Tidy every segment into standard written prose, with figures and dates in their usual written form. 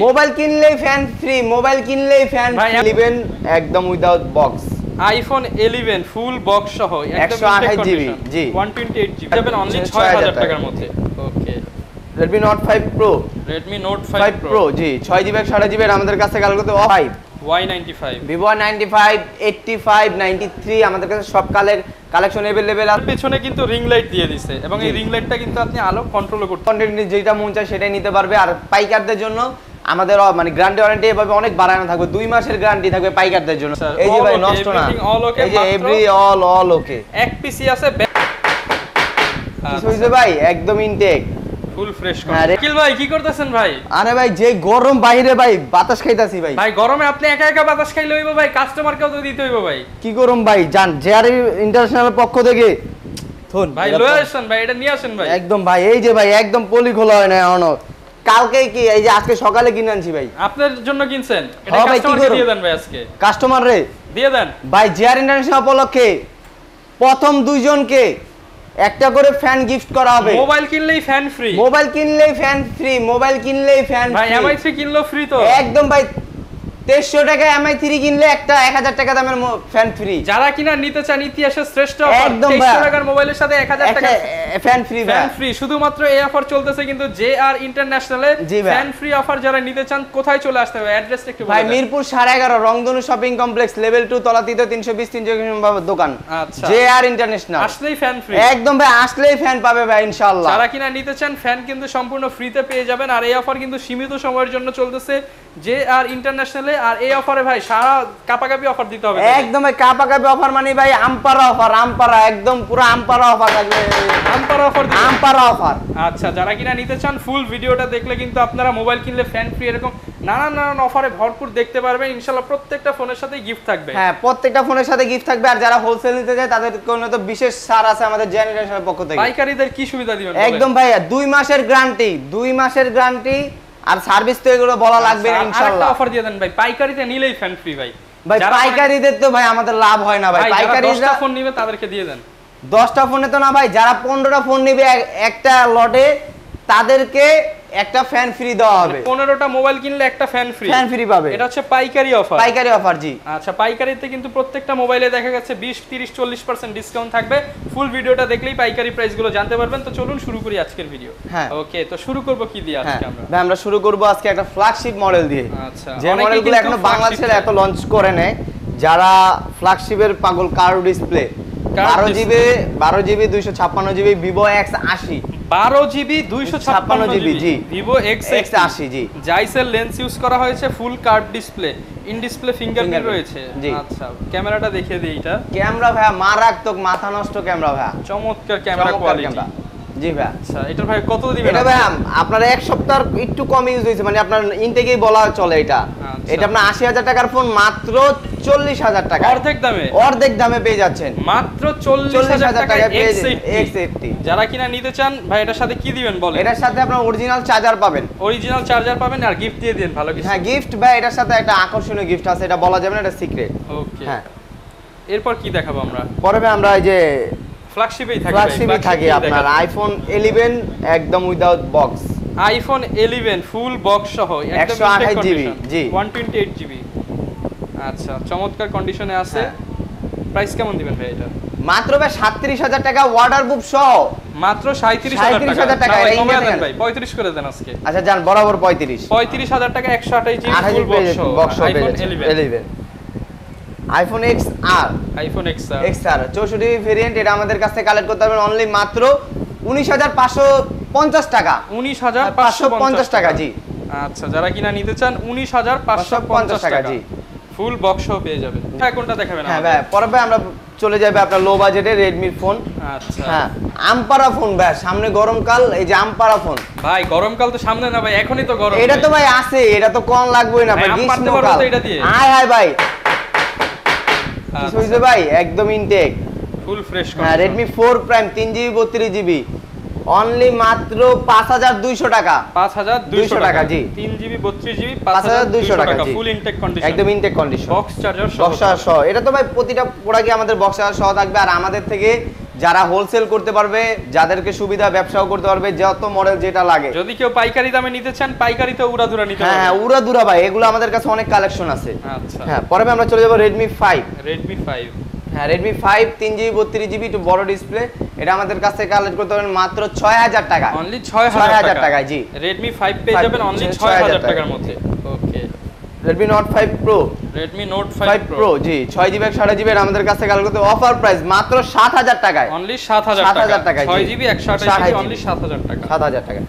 Mobile কিনলেই fan free, mobile কিনলেই fan 11 একদম without box. IPhone 11 full box সহ একদম 128 জিবি জি 128 জিবি যাবেন অনলি 6000 টাকার মধ্যে। Okay Redmi Note 5 Pro, Redmi Note 5 Pro G 6 GB 128 GB আমাদের কাছে কাল করতে 5 Y95 Vivo 95 85 93 আমাদের কাছে সব কালেকশন अवेलेबल আছে। পেছনে কিন্তু রিং লাইট দিয়ে দিয়েছে এবং এই রিং লাইটটা কিন্তু আপনি আলো কন্ট্রোল করতে কন্টেন্ট যেটা মন চায় সেটাই নিতে পারবে। আর পাইকারদের জন্য আমাদের মানে গ্যারান্টি ওয়ারেন্টি এভাবে অনেক বাড়ানো থাকবে, 2 মাসের গ্যারান্টি থাকবে পাইকারদের জন্য। এই যে ভাই নষ্ট না, এই যে এভরি অল ওকে। এক পিসি আছে কি হইছে ভাই একদম ইনটেক ফুল ফ্রেশ আকিল ভাই কি করতেছেন ভাই? আরে ভাই যে গরম বাইরে ভাই বাতাস খাইতাছি ভাই। ভাই গরমে আপনি একা একা বাতাস খাইলে হইবো ভাই, কাস্টমারকেও তো দিতে হইবো ভাই। কি গরম ভাই জান জেআর ইন্টারন্যাশনাল পক্ষ থেকে থুন ভাই লয়ে আসেন ভাই, এটা নিয়ে আসেন ভাই একদম ভাই। এই যে ভাই একদম পলি খোলা হয় না এখনো, কালকে কি এই যে আজকে সকালে কিনে আনছি ভাই। আপনার জন্য কিনছেন, এটা কাস্টমারকে দিয়ে দেন ভাই আজকে। কাস্টমার রে দিয়ে দেন ভাই জেআর ইন্টারন্যাশনাল উপলক্ষে প্রথম 2 জনকে একটা করে ফ্যান গিফট করা হবে। মোবাইল কিনলেই ফ্যান ফ্রি, মোবাইল কিনলেই ফ্যান ফ্রি, মোবাইল কিনলেই ফ্যান ফ্রি। ভাই এমআই 3 কিনলেও ফ্রি তো একদম ভাই। 2300 টাকা এমআই 3 কিনলে একটা 1000 টাকা দামের ফ্যান ফ্রি। যারা কিনা নিতে চান ইতিহাসের শ্রেষ্ঠ অফার, একদম 2300 টাকার মোবাইলের সাথে 1000 টাকা ফ্যান ফ্রি ভাই। ফ্যান ফ্রি শুধুমাত্র এই অফার চলতেছে কিন্তু জেআর ইন্টারন্যাশনালে। ফ্যান ফ্রি অফার যারা নিতে চান কোথায় চলে আসতে হবে অ্যাড্রেসটা একটু বলুন। ভাই মিরপুর 11.5 রংধনু শপিং কমপ্লেক্স লেভেল 2 তলা 320 300 দোকান। আচ্ছা জেআর ইন্টারন্যাশনাল আসলেই ফ্যান ফ্রি। একদম ভাই আসলেই ফ্যান পাবে ভাই ইনশাআল্লাহ। যারা কিনা নিতে চান ফ্যান কিন্তু সম্পূর্ণ ফ্রিতে পেয়ে যাবেন। আর এই অফার কিন্তু সীমিত সময়ের জন্য চলতেছে জেআর ইন্টারন্যাশনালে। আর এই অফারে ভাই সারা কাপাকাপি অফার দিতে হবে একদম ভাই কাপাকাপি অফার মানে ভাই আমপারা অফার, আমপারা একদম পুরো আমপারা অফার থাকবে। আমপারা অফার আমপারা অফার। আচ্ছা যারা কিনা নিতে চান ফুল ভিডিওটা দেখলে কিন্তু আপনারা মোবাইল কিনলে ফ্যান ফ্রি এরকম নানান অফারে ভরপুর দেখতে পারবেন ইনশাআল্লাহ। প্রত্যেকটা ফোনের সাথে গিফট থাকবে। হ্যাঁ প্রত্যেকটা ফোনের সাথে গিফট থাকবে। আর যারা হোলসেল নিতে যায় তাদের জন্য তো বিশেষ ছাড় আছে আমাদের জেনারেশনের পক্ষ থেকে। পাইকারিদের কি সুবিধা দিবেন? একদম ভাই 2 মাসের গ্যারান্টি, 2 মাসের গ্যারান্টি আর সার্ভিস তো এগুলো বলা লাগবে না ইনশাআল্লাহ। আরেকটা অফার দিয়ে দেন ভাই, পাইকারিতে নিলেই ফ্যান ফ্রি ভাই। ভাই পাইকারিদের তো ভাই আমাদের লাভ হয় না ভাই। পাইকারিরা 10টা ফোন নিবে তাদেরকে দিয়ে দেন। 10টা ফোনে তো না ভাই, যারা 15টা ফোন নিবে একটা লটে তাদেরকে একটা ফ্যান ফ্রি দেওয়া হবে। 15টা মোবাইল কিনলে একটা ফ্যান ফ্রি, ফ্যান ফ্রি পাবে। এটা হচ্ছে পাইকারি অফার। পাইকারি অফার জি। আচ্ছা পাইকারিতে কিন্তু প্রত্যেকটা মোবাইলে দেখা যাচ্ছে 20 30 40% ডিসকাউন্ট থাকবে। ফুল ভিডিওটা দেখলেই পাইকারি প্রাইস গুলো জানতে পারবেন। তো চলুন শুরু করি আজকের ভিডিও। হ্যাঁ ওকে তো শুরু করব কি দিয়ে আজকে আমরা? ভাই আমরা শুরু করব আজকে একটা ফ্ল্যাগশিপ মডেল দিয়ে। আচ্ছা যে মডেলগুলো এখনো বাংলাদেশে এত লঞ্চ করে নেয়, যারা ফ্ল্যাগশিপের পাগল curve display 12 GB 256 GB Vivo X80 12 GB 256 GB G Vivo X80 G. জাইসেল লেন্স ইউজ করা হয়েছে, full curve display, in display fingerprint রয়েছে। আচ্ছা ক্যামেরাটা দেখিয়ে দিই। এটা ক্যামেরা ভাই মারাত্মক মাথা নষ্ট ক্যামেরা ভাই, চমৎকার ক্যামেরা কোয়ালিটি জি ভাই। আচ্ছা এটা ভাই কত দিবেন? এটা ভাই আপনার এক সপ্তাহ একটু কম ইউজ হয়েছে, মানে আপনার ইনটেকেই বলা চলে। এটা আপনার 80,000 টাকার ফোন মাত্র 40,000 টাকা অর্ধেক দামে পেয়ে যাচ্ছেন। মাত্র 40,000 টাকায় X80। যারা কিনা নিতে চান ভাই এটার সাথে কি দিবেন বলেন? এটার সাথে আপনার অরিজিনাল চার্জার পাবেন, আর গিফট দিয়ে দেন ভালো কিছু। হ্যাঁ গিফট ভাই এটার সাথে একটা আকর্ষণীয় গিফট আছে, এটা বলা যাবে না, এটা সিক্রেট। ওকে হ্যাঁ এরপর কি দেখাবো আমরা? পরে আমরা এই যে ফ্ল্যাগশিপেই থাকে আপনার আইফোন 11 একদম without box. IPhone 11 full box সহ একদম 128 জিবি জি 128 জিবি। আচ্ছা চমৎকার কন্ডিশনে আছে। প্রাইস কেমন দিবেন ভাই এটা? মাত্র ভাই 37,000 টাকা ওয়াটারপ্রুফ সহ। মাত্র 37,000 টাকা। কমিয়ে দেন ভাই 35 করে দেন আজকে। আচ্ছা জান বরাবর 35,000 টাকা 128 জিবি ফুল বক্স সহ iPhone 11 iPhone XR 64 GB variant. এটা আমাদের কাছ থেকে কালেক্ট করতে পারবেন অনলি মাত্র 19,550 টাকা। 19,550 টাকা জি। আচ্ছা যারা কিনা নিতে চান 19,550 টাকা জি ফুল বক্স সহ পেয়ে যাবেন। কোনটা দেখাবেন? হ্যাঁ ভাই পরে ভাই আমরা চলে যাবে আপনার লো বাজেটে Redmi ফোন। আচ্ছা হ্যাঁ আমপারা ফোন ভাই, সামনে গরমকাল, এই যে আমপারা ফোন। ভাই গরমকাল তো সামনে না ভাই, এখনই তো গরম। এটা তো ভাই আছে, এটা তো কোন লাগবেই না ভাই, গ্রীষ্মকাল। এটা দিয়ে হাই ভাই কি হইছে ভাই একদম ইনটেক ফুল ফ্রেশ। হ্যাঁ Redmi 4 Prime 3GB 32GB only মাত্র 5,200 টাকা। 5,200 টাকা জি। 3GB 32GB 5,200 টাকা ফুল ইনটেক কন্ডিশন, একদম ইনটেক কন্ডিশন, বক্স চার্জার সহ। এটা তো ভাই প্রতিটা প্রোডাক্টে আমাদের বক্স চার্জার সহ থাকবে। আর আমাদের থেকে যারা হোলসেল করতে পারবে, যাদেরকে সুবিধা ব্যবসাও করতে পারবে, যত মডেল যেটা লাগে। যদি কেউ পাইকারি দামে নিতে চান পাইকারিতে উড়াধুরা নিতে পারবে। হ্যাঁ উড়াধুরা ভাই, এগুলো আমাদের কাছে অনেক কালেকশন আছে। আচ্ছা হ্যাঁ পরে আমরা চলে যাব Redmi 5। Redmi 5, হ্যাঁ Redmi 5 3GB 32GB একটু বড় ডিসপ্লে, এটা আমাদের কাছ থেকে কালেক্ট করতে পারবেন মাত্র 6000 টাকা। অনলি 6000 টাকায়। জি Redmi 5 পেয়ে যাবেন অনলি 6000 টাকার মধ্যে। Okay Redmi Note 5 Pro, Redmi Note 5 Pro জি 6GB 128GB এর আমাদের কাছে কালেক্ট করতে অফার প্রাইস মাত্র 7000 টাকায়। অনলি 7000 টাকা। 6GB 128GB অনলি 7000 টাকা। 7000 টাকা।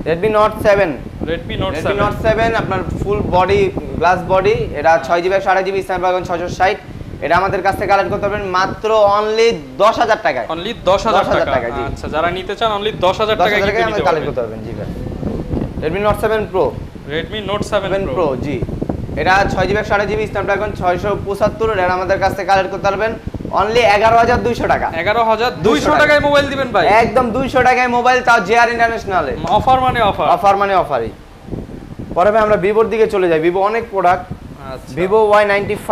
Redmi Note 7, Redmi Note 7 আপনার ফুল বডি গ্লাস বডি, এটা 6GB 128GB Snapdragon 660, এটা আমাদের কাছ থেকে কালেক্ট করতে পারবেন মাত্র অনলি 10000 টাকায়। অনলি 10000 টাকা। আচ্ছা যারা নিতে চান অনলি 10000 টাকায় কিন্তু নিতে কালেক্ট করতে পারবেন। জি ভাই Redmi Note 7 Pro, Redmi Note 7 Pro জি, এটা 6GB 128GB Snapdragon 675, এর আমাদের কাছ থেকে কালেক্ট করতে পারবেন অনলি 11200 টাকা। 11200 টাকায় মোবাইল দিবেন ভাই? একদম 200 টাকায় মোবাইল, তাও JR ইন্টারন্যাশনালে। অফার মানে অফার, অফার মানে অফারই। পরে ভাই আমরা ভিভোর দিকে চলে যাই। ভিভো অনেক প্রোডাক্ট। আচ্ছা Vivo Y95,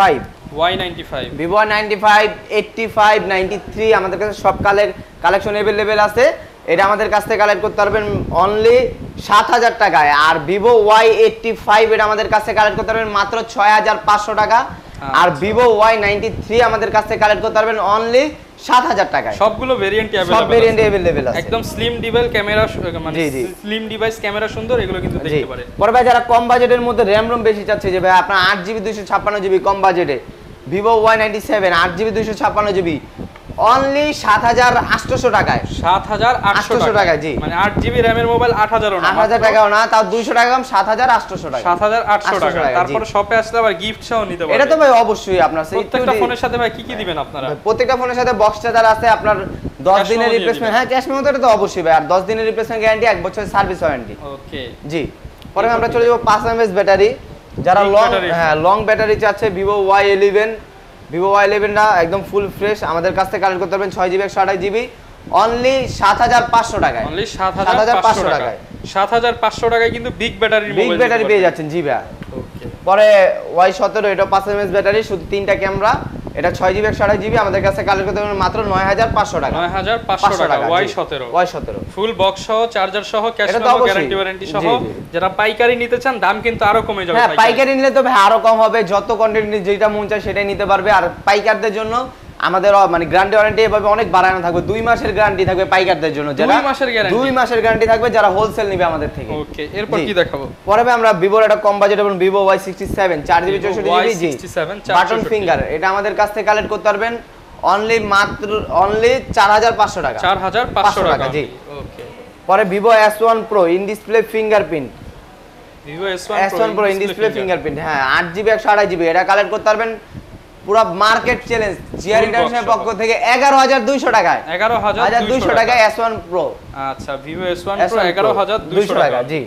Y95, Vivo Y95, 85, 93 আমাদের কাছে সব কালেকশন अवेलेबल আছে। এটা আমাদের কাছ থেকে কালেক্ট করতে পারবেন অনলি 7000 টাকায়। আর Vivo Y85 এটা আমাদের কাছে কালেক্ট করতে পারবেন মাত্র 6500 টাকা। আর Vivo Y93 আমাদের কাছ থেকে কালেক্ট করতে পারবেন অনলি 7000 টাকায়। সবগুলো ভেরিয়েন্টই अवेलेबल, সব ভেরিয়েন্টই अवेलेबल আছে। একদম স্লিম ডিভাইস ক্যামেরা, মানে স্লিম ডিভাইস ক্যামেরা সুন্দর, এগুলো কিন্তু দেখতে পারেন। পরে ভাই যারা কম বাজেটের মধ্যে RAM ROM বেশি চাচ্ছে, যে ভাই আপনার 8GB 256GB কম বাজেটে, Vivo Y97 8GB 256GB only 7800 টাকায়। 7800 টাকা। জি মানে 8GB RAM এর মোবাইল 8000 না, 8000 টাকাও না, তাও 200 টাকা কম, 7800 টাকা। 7800 টাকা। তারপর শপে আসলে আবার গিফট সহ নিতে পারবেন। এটা তো ভাই অবশ্যই আপনার প্রত্যেকটা ফোনের সাথে ভাই কি কি দিবেন আপনারা? প্রত্যেকটা ফোনের সাথে বক্স চার্জার আছে, আপনার 10 দিনের রিপ্লেসমেন্ট। হ্যাঁ ক্যাশ মেমো তো এটা তো অবশ্যই ভাই, আর 10 দিনের রিপ্লেসমেন্ট গ্যারান্টি, 1 বছরের সার্ভিস ওয়ারেন্টি। ওকে জি পরে আমরা চলে যাব 5 mAh ব্যাটারি। যারা লং ব্যাটারি চাচ্ছে, Vivo Y11, Vivo Y11 টা একদম ফুল ফ্রেশ, আমাদের কাছ থেকে কালেক্ট করতে পারবেন 6GB 128GB অনলি 7500 টাকায়। অনলি 7500 টাকায়। 7500 টাকায় কিন্তু বিগ ব্যাটারির মোবাইল, বিগ ব্যাটারি পেয়ে যাচ্ছেন। জি ভাই ওকে। পরে Y17 এটা 5 mAh ব্যাটারি, শুধু 3টা ক্যামেরা, এটা 6GB 128GB আমাদের কাছে কালেক্ট করতে পারবেন মাত্র 9500 টাকা। 9500 টাকা। Y17 ফুল বক্স সহ, চার্জার সহ, ক্যাশ মেমো গ্যারান্টি ওয়ারেন্টি সহ। যারা পাইকারি নিতে চান দাম কিন্তু আরো কমে যাবে। হ্যাঁ পাইকারি নিলে তো ভাই আরো কম হবে, যত কোয়ান্টিটি যেটা মন চায় সেটাই নিতে পারবে। আর পাইকারদের জন্য আমাদের মানে গ্যারান্টি ওয়ারেন্টি এভাবে অনেক বাড়ানো থাকবে। 2 মাসের গ্যারান্টি থাকবে পাইকারদের জন্য, যারা 2 মাসের গ্যারান্টি থাকবে যারা হোলসেল নেবে আমাদের থেকে। ওকে এরপর কি দেখাবো? পরে আমরা ভিভোর একটা কম বাজেট এবং Vivo Y67 4GB 64GB button finger, এটা আমাদের কাছ থেকে কালেক্ট করতে পারবেন অনলি 4500 টাকা। 4500 টাকা। জি ওকে। পরে Vivo S1 Pro in display fingerprint, Vivo S1 Pro in display fingerprint, হ্যাঁ 8GB 128GB এটা কালেক্ট করতে পারবেন পুরো মার্কেট চ্যালেঞ্জ জিআর ইন্টারন্যাশনাল পক্ষ থেকে 11200 টাকায়। 11200 টাকায় S1 Pro। আচ্ছা Vivo S1 Pro 11200 টাকা। জি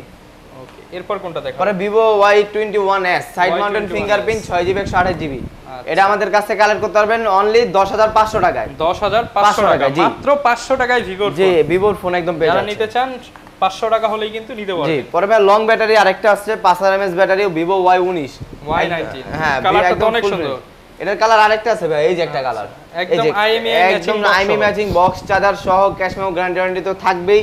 ওকে এরপর কোনটা দেখাবো? পরে Vivo Y21s side mountain fingerprint 6GB 128GB এটা আমাদের কাছে কালেক্ট করতে পারবেন অনলি 10500 টাকায়। 10500 টাকা, মাত্র 500 টাকায় ভিভোর ফোন। জি ভিভোর ফোন একদম পেয়ে যাবেন। যারা নিতে চান 500 টাকা হলেই কিন্তু নিতে পারবেন। জি পরে ভাই লং ব্যাটারি আরেকটা আসছে 5000 mAh ব্যাটারি Vivo Y19। হ্যাঁ কালারটা তো অনেক সুন্দর। এটার কালার আরেকটা আছে ভাই, এই যে একটা কালার একদম আইএমই ম্যাচিং বক্স চার্জার সহ, ক্যাশ মেমো গ্যারান্টি ওয়ারেন্টি তো থাকবেই।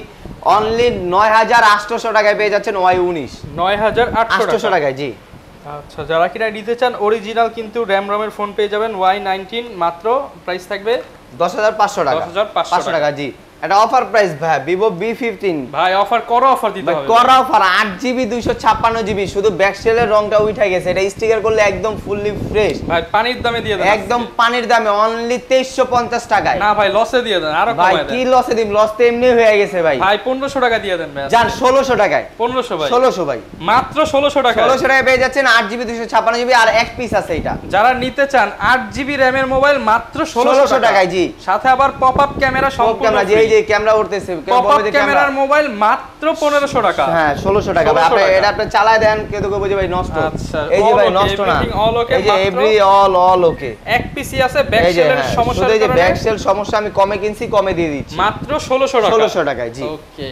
অনলি 9800 টাকায় পেয়ে যাচ্ছেন Y19। 9800 টাকায়। জি আচ্ছা যারা কিনা নিতে চান অরিজিনাল কিন্তু RAM ROM এর ফোন পেয়ে যাবেন Y19, মাত্র প্রাইস থাকবে 10500 টাকা। 10500 টাকা। জি এটা অফার প্রাইস ভাই Vivo B15 ভাই অফার করো, অফার দিতে হবে। করো অফার 8GB 256GB, শুধু ব্যাকসেলের রংটা উঠে গেছে, এটা স্টিকার করলে একদম ফুললি ফ্রেশ ভাই। পানির দামে দিয়ে দেন, একদম পানির দামে অনলি 2350 টাকায়। না ভাই লসে দিয়ে দেন, আরো কমায় দেন। ভাই কি লসে দিম, লস তো এমনি হয়ে গেছে ভাই। ভাই 1500 টাকা দিয়ে দেন ভাই। জান 1600 টাকায়। 1500 ভাই, 1600 ভাই, মাত্র 1600 টাকা। 1600 টাকায় পেয়ে যাচ্ছেন 8GB 256GB আর এক পিস আছে এটা। যারা নিতে চান 8GB RAM এর মোবাইল মাত্র 1600 টাকায়। জি সাথে আবার পপআপ ক্যামেরা সম্পূর্ণ ফ্রি। এই যে ক্যামেরা উঠতেছে, পপআপ ক্যামেরার মোবাইল মাত্র 1500 টাকা। হ্যাঁ 1600 টাকা ভাই। আপনি এটা আপনি চালায় দেন, কেউ তো বুঝে ভাই নষ্ট। আচ্ছা এই যে ভাই নষ্ট না, এই যে এভরি অল ওকে। এক পিসি আছে ব্যাকসেলের সমস্যা, এই যে ব্যাকসেল সমস্যা আমি কমে কিনছি, কমে দিয়ে দিচ্ছি মাত্র 1600 টাকা। 1600 টাকায়। জি ওকে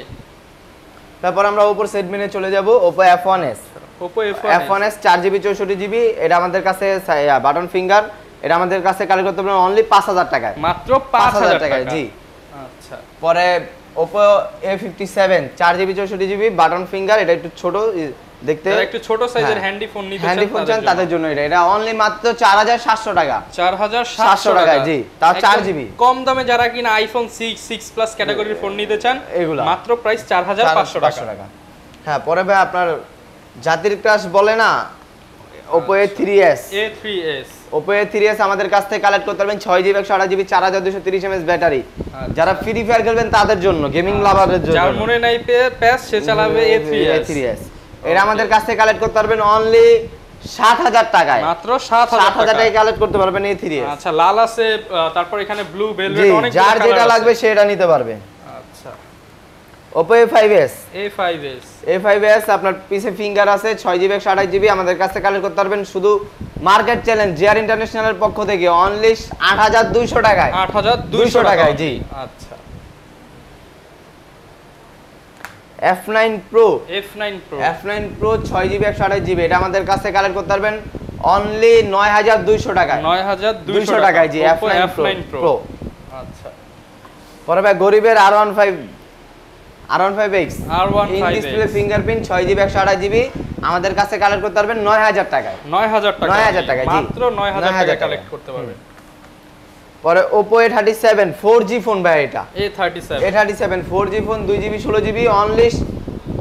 তারপর আমরা উপর সেগমেন্টে চলে যাব। Oppo F1s, Oppo F1s 4GB 64GB এটা আমাদের কাছে বাটন ফিঙ্গার, এটা আমাদের কাছে কালেক্ট করতে পারবেন অনলি 5000 টাকায়। মাত্র 5000 টাকায়। জি আচ্ছা পরে Oppo A57 4GB 64GB button finger, এটা একটু ছোট দেখতে, যারা একটু ছোট সাইজের হ্যান্ডি ফোন নিতে চান তাদের জন্য এটা অনলি মাত্র 4700 টাকা। 4700 টাকা জি, তাও 4GB। কম দামে যারা কিনা আইফোন 6 প্লাস ক্যাটাগরির ফোন নিতে চান এগুলা মাত্র প্রাইস 4500 টাকা। হ্যাঁ, পরে ভাই আপনার জাতির ক্রাশ বলে না, Oppo A3s Oppo A3s আমাদের কাছ থেকে কালেক্ট করতে পারবেন 6GB 128GB 4230 mAh ব্যাটারি। যারা ফ্রি ফায়ার খেলবেন তাদের জন্য, গেমিং লাভারদের জন্য, যার মনে নাই প্যাস সে চালাবে A3s। এটা আমাদের কাছ থেকে কালেক্ট করতে পারবেন অনলি 7000 টাকায়, মাত্র 7000 টাকায় কালেক্ট করতে পারবেন A3s। আচ্ছা, লাল আছে, তারপর এখানে ব্লু ভেলভেট, অনেক যার যেটা লাগবে সেটা নিতে পারবে। আচ্ছা, Oppo A5s আপনার পিছে ফিঙ্গার আছে, 6GB 128GB আমাদের কাছ থেকে কালেক্ট করতে পারবেন শুধু মার্কেট চ্যালেঞ্জ জিআর ইন্টারন্যাশনালের পক্ষ থেকে অনলি 8200 টাকায়। 8200 টাকায় জি। আচ্ছা, F9 Pro 6GB 128GB এটা আমাদের কাছ থেকে কালেক্ট করতে পারবেন অনলি 9200 টাকায়। 9200 টাকায় জি, F9 Pro। আচ্ছা, পরে ভাই গরিবের R15X in display fingerprint 6GB 128GB আমাদের কাছে কালেক্ট করতে পারবেন 9000 টাকায়। 9000 টাকা জি, মাত্র 9000 টাকা কালেক্ট করতে পারবেন। পরে Oppo A37 4G ফোন ভাই, এটা A37 4G phone 2GB 16GB only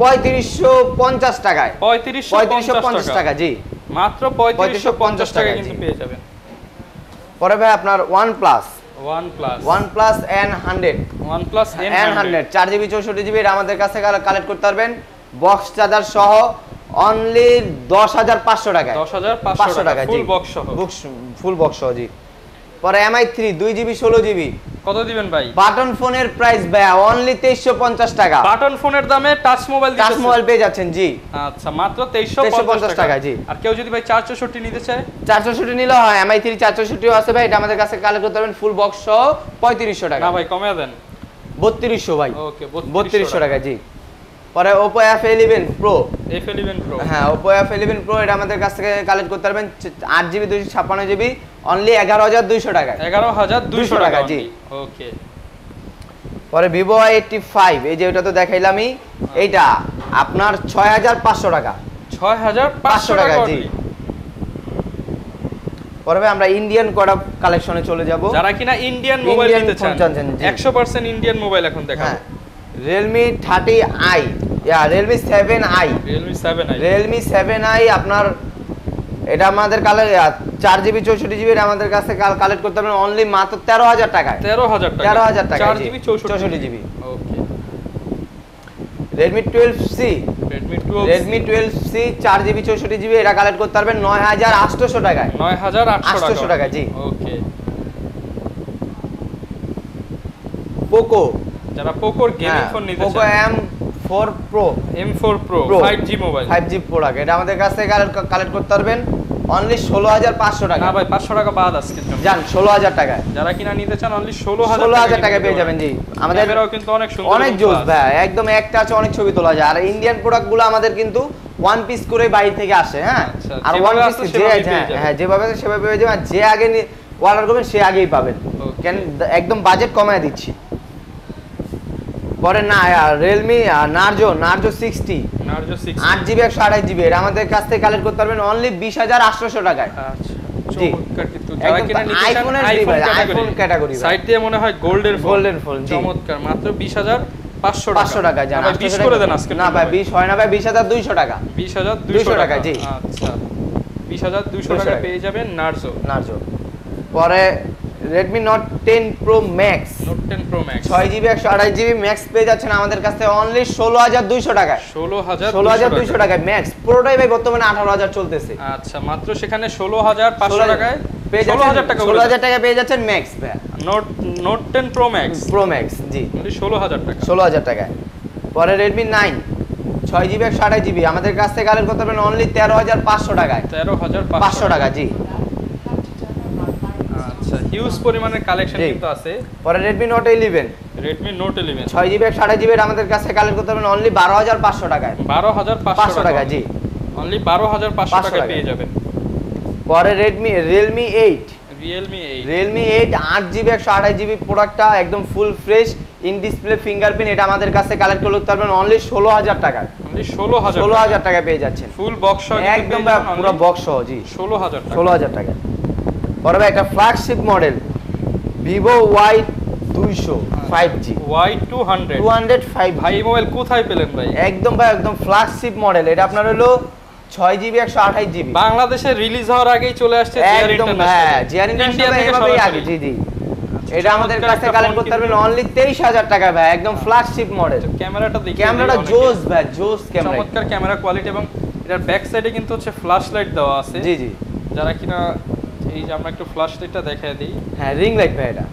3550 টাকায়। 3550 টাকা জি, মাত্র 3550 টাকায় কিন্তু পেয়ে যাবেন। পরে ভাই আপনার OnePlus N100 4GB 64GB এটা আমাদের কাছে কালেক্ট করতে পারবেন বক্স চার্জার সহ অনলি 10500 টাকায়। 10500 টাকা ফুল বক্স সহ, ফুল বক্স সহ জি। পরে Mi3 2GB 16GB কত দিবেন ভাই? বাটন ফোনের প্রাইস ভাই অনলি 2350 টাকা। বাটন ফোনের দামে টাচ মোবাইল পেয়ে যাচ্ছেন জি। আচ্ছা, মাত্র 2350 টাকা জি। আর কেউ যদি ভাই 464 নিতে চায়, 464 নিলে হয়, Mi3 464 আছে ভাই, এটা আমাদের কাছে কালেক্ট করতে পারবেন ফুল বক্স সহ 3500 টাকা। না ভাই কমে দেন, 3200 ভাই। ওকে, 3200 টাকা জি। পরে Oppo F11 Pro হ্যাঁ, Oppo F11 Pro এটা আমাদের কাছ থেকে কালেক্ট করতে পারবেন 8GB 256GB অনলি 11200 টাকায়। 11200 টাকা জি। ওকে, পরে Vivo Y85 এই যে ওটা তো দেখাইলামই, এইটা আপনার 6500 টাকা। 6500 টাকা জি। পরে আমরা ইন্ডিয়ান কড়া কালেকশনে চলে যাব, যারা কিনা ইন্ডিয়ান মোবাইল নিতে চান 100% ইন্ডিয়ান মোবাইল এখন দেখাবো। Realme 30i Realme 7i আপনার এটা আমাদের কালার 4GB 64GB এর আমাদের কাছে কালেক্ট করতে পারবেন অনলি মাত্র 13000 টাকায়। 13000 টাকা 4GB 64GB ওকে। Redmi 12C 4GB 64GB এটা কালেক্ট করতে পারবেন 9800 টাকায়। 9800 টাকা জি। ওকে। Poco যারা পোকোর গেমিং ফোন নিতে চান, Poco M4 Pro 5G mobile, 5G product এটা আমাদের কাছ থেকে কালেক্ট করতে পারবেন অনলি 16500 টাকা। না ভাই 500 টাকা বাদ আজকে জান 16000 টাকায়। যারা কিনা নিতে চান অনলি 16000 টাকা পেয়ে যাবেন জি। আমাদের ক্যামেরাও কিন্তু অনেক সুন্দর, অনেক জোস ভাই, একদম এক টাচে অনেক ছবি তোলা যায়। আর ইন্ডিয়ান প্রোডাক্টগুলো আমাদের কিন্তু ওয়ান পিস করে বাইরে থেকে আসে, হ্যাঁ। আর ওয়ান পিস যেভাবে সেভাবে পেয়ে যাবেন, যে আগে অর্ডার করবেন সে আগেই পাবেন, কেন একদম বাজেট কমায় দিচ্ছি। পরে না Realme Narzo 60 8GB 128GB এর আমাদের কাছ থেকে কালেক্ট করতে পারবেন অনলি 20800 টাকায়। আচ্ছা, চমৎকার। কিন্তু যারা কিনা নিতে চান আইফোন ক্যাটাগরি, সাইড দিয়ে মনে হয় গোল্ডেন ফোন চমৎকার, মাত্র 20500 টাকা। জান ভাই 20 করে দেন আজকে। না ভাই 20 হয় না ভাই, 20200 টাকা। 20200 টাকা জি। আচ্ছা, 20200 টাকা পেয়ে যাবেন নার্জো। পরে Redmi Note 10 Pro Max 6GB 128GB max পেয়ে যাচ্ছেন আমাদের কাছে অনলি 16200 টাকায়। 16200 টাকায় ম্যাক্স পুরোটাই ভাই বর্তমানে 18000 চলতেছে। আচ্ছা, মাত্র সেখানে 16500 টাকায় পেয়ে যাচ্ছেন 16000 টাকা পেয়ে যাচ্ছেন ম্যাক্স ভাই। Note 10 Pro Max জি, অনলি 16000 টাকা। 16000 টাকায়। পরে Redmi 9 6GB 128GB আমাদের কাছ থেকে কালেক্ট করতে পারবেন অনলি 13500 টাকায়। 13500 টাকা জি। আচ্ছা, হিউজ পরিমাণের কালেকশন কিন্তু আছে। পরে Redmi Note 11 6GB 128GB এর আমাদের কাছে কালেক্ট করতে পারবেন অনলি 12500 টাকায়। 12500 টাকা জি, অনলি 12500 টাকায় পেয়ে যাবেন। পরে Realme 8 8GB 128GB প্রোডাক্টটা একদম full fresh in display fingerprint, এটা আমাদের কাছে কালেক্ট করতে পারবেন অনলি 16000 টাকায়। অনলি 16000 16000 টাকায় পেয়ে যাচ্ছেন ফুল বক্স সহ একদম পুরো বক্স সহ। জি 16000 টাকা। 16000 টাকা। পরে ভাই একটা flagship model Vivo Y200 5G Y200 205 ভাই এই মোবাইল কোথায় পেলেন ভাই? একদম ভাই একদম ফ্ল্যাগশিপ মডেল। এটা আপনার হলো 6GB 128GB বাংলাদেশে রিলিজ হওয়ার আগেই চলে আসছে জিআর একদম। ইন্টারন্যাশনাল। হ্যাঁ জিআর ইন্টারন্যাশনাল এভাবেই আগে। জি জি এটা আমাদের কাছে কালেক্ট করতে পারবেন অনলি 23000 টাকা ভাই, একদম ফ্ল্যাগশিপ মডেল। ক্যামেরাটা দেখি, ক্যামেরাটা জোস ভাই, জোস ক্যামেরা, চমৎকার ক্যামেরা কোয়ালিটি এবং এটার ব্যাক সাইডে কিন্তু হচ্ছে ফ্ল্যাশ লাইট দেওয়া আছে। জি জি যারা কিনা এই যে আমরা একটু ফ্ল্যাশ লাইটটা দেখায় দিই। হ্যাঁ রিং লাইট ভাই এটা,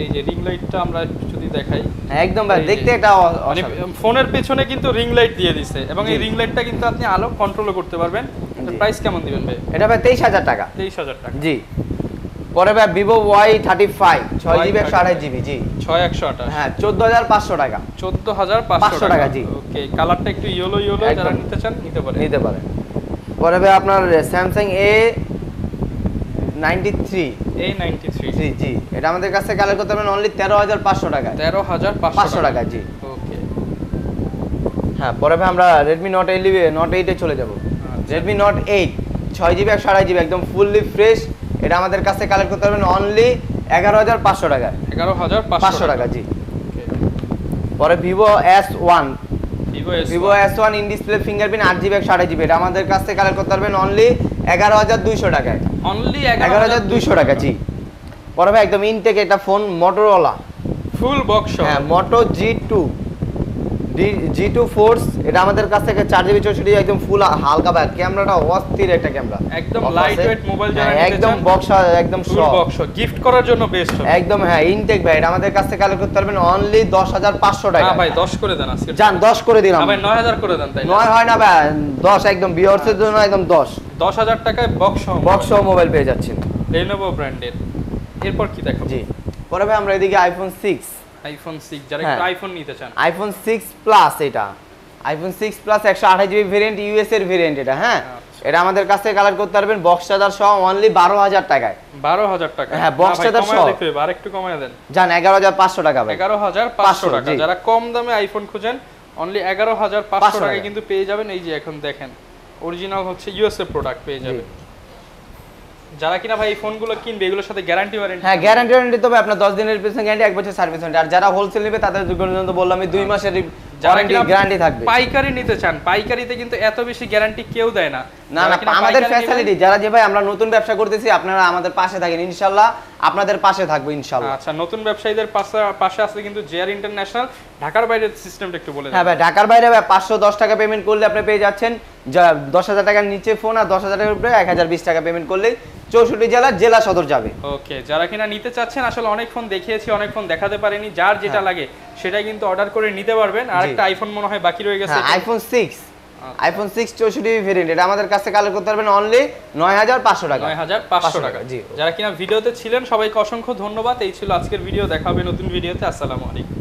এই যে রিং লাইটটা আমরা যদি দেখাই একদম ভাই দেখতে এটা মানে ফোনের পেছনে কিন্তু রিং লাইট দিয়ে দিছে এবং এই রিং লাইটটা কিন্তু আপনি আলো কন্ট্রোল করতে পারবেন। এর প্রাইস কেমন দিবেন ভাই? এটা ভাই 23000 টাকা। 23000 টাকা। জি পরে ভাই Vivo Y35 6GB 128GB। জি 6128 হ্যাঁ 14500 টাকা। 14500 টাকা। জি ওকে কালারটা একটু ইয়েলো যারা নিতে চান নিতে পারেন। পরে ভাই আপনার Samsung A93 A93 জি এটা আমাদের কাছে কালেক্ট করতে পারবেন অনলি 13500 টাকা। 13500 টাকা। জি ওকে হ্যাঁ পরে ভাই আমরা Redmi Note 8 এ চলে যাব। Redmi Note 8 6GB 128GB একদম ফুললি ফ্রেশ, এটা আমাদের কাছে কালেক্ট করতে পারবেন অনলি 11500 টাকা। 11500 টাকা। জি পরে Vivo S1 in display fingerprint 8GB 128GB এটা আমাদের কাছে কালেক্ট করতে পারবেন অনলি 11200 টাকায়। অনলি 11200 টাকা। জি পরে ভাই একদম ইনটেক একটা ফোন Motorola ফুল বক্স। হ্যাঁ Moto G2 Force এটা আমাদের কাছ থেকে 4GB 64GB একদম ফুল হালকা ভাই, ক্যামেরাটা অস্থির একটা ক্যামেরা, একদম লাইট ওয়েট মোবাইল যারা নিতে চান একদম বক্স একদম ফুল বক্স গিফট করার জন্য বেস্ট হবে একদম। হ্যাঁ ইনটেক ভাই এটা আমাদের কাছ থেকে কালেক্ট করতে পারবেন অনলি 10500 টাকা। হ্যাঁ ভাই 10 করে দেন আজকে। জান 10 করে দিলাম ভাই 9000 করে দেন তাই 9 হয় না ভাই 10 একদম ভিউয়ার্সের জন্য একদম 10000 টাকায় বক্স মোবাইল পেয়ে যাচ্ছেন Lenovo ব্র্যান্ডের। এরপর কি দেখাবো? জি পরে ভাই আমরা এদিকে iPhone 6 যারা একটু আইফোন নিতে চান iPhone 6 Plus এটা iPhone 6 Plus 128GB variant US এর ভেরিয়েন্ট এটা। হ্যাঁ এটা আমাদের কাছে কালেক্ট করতে পারবেন বক্স চার্জার সহ অনলি 12000 টাকায়। 12000 টাকা। হ্যাঁ বক্স চার্জার সহ আর একটু কমায় দেন জান 11500 টাকা ভাই। 11500 টাকা। যারা কম দামে আইফোন খুঁজেন অনলি 11500 টাকায় কিন্তু পেয়ে যাবেন। এই যে এখন দেখেন অরিজিনাল হচ্ছে ইউএসএ প্রোডাক্ট পেয়ে যাবেন। যারা কিনা ভাই এই ফোনগুলো কিনবে এগুলোর সাথে গ্যারান্টি ওয়ারেন্টি? হ্যাঁ গ্যারান্টি তবে আপনার 10 দিনের রিপ্লেসমেন্ট গ্যারান্টি 1 বছর সার্ভিস ওয়ারেন্টি। আর যারা হোলসেল নেবে তাদের জন্য তো বললাম আমি 2 মাসের গ্যারান্টি থাকবে। পাইকারি নিতে চান পাইকারিতে কিন্তু এত বেশি গ্যারান্টি কেউ দেয় না। না আমাদের ফ্যাসিলিটি যারা যে ভাই আমরা নতুন ব্যবসা করতেছি আপনারা আমাদের পাশে থাকেন ইনশাআল্লাহ, আপনাদের পাশে থাকবো ইনশাআল্লাহ। আচ্ছা নতুন ব্যবসায়ীদের পাশে আছে কিন্তু জিআর ইন্টারন্যাশনাল। ঢাকার বাইরের সিস্টেমটা একটু বলে দেন। হ্যাঁ ভাই ঢাকার বাইরে ভাই 510 টাকা পেমেন্ট করলে আপনি পেয়ে যাচ্ছেন 10000 টাকার নিচে ফোন, আর 10000 টাকার উপরে 1020 টাকা পেমেন্ট করলে 64 জেলা সদর যাবে। ওকে যারা কিনা নিতে চাচ্ছেন আসলে অনেক ফোন দেখিয়েছি অনেক ফোন দেখাতে পারিনি, যার যেটা লাগে সেটাই কিন্তু অর্ডার করে নিতে পারবেন। আর একটা আইফোন মনে হয় বাকি রয়ে গেছে iPhone 6 64GB ভেরিয়েন্ট এটা আমাদের কাছে কালেক্ট করতে পারবেন অনলি 9500 টাকা। 9500 টাকা। জি যারা কিনা ভিডিওতে ছিলেন সবাইকে অসংখ্য ধন্যবাদ। এই ছিল আজকের ভিডিও, দেখা হবে নতুন ভিডিওতে। আসসালামু আলাইকুম।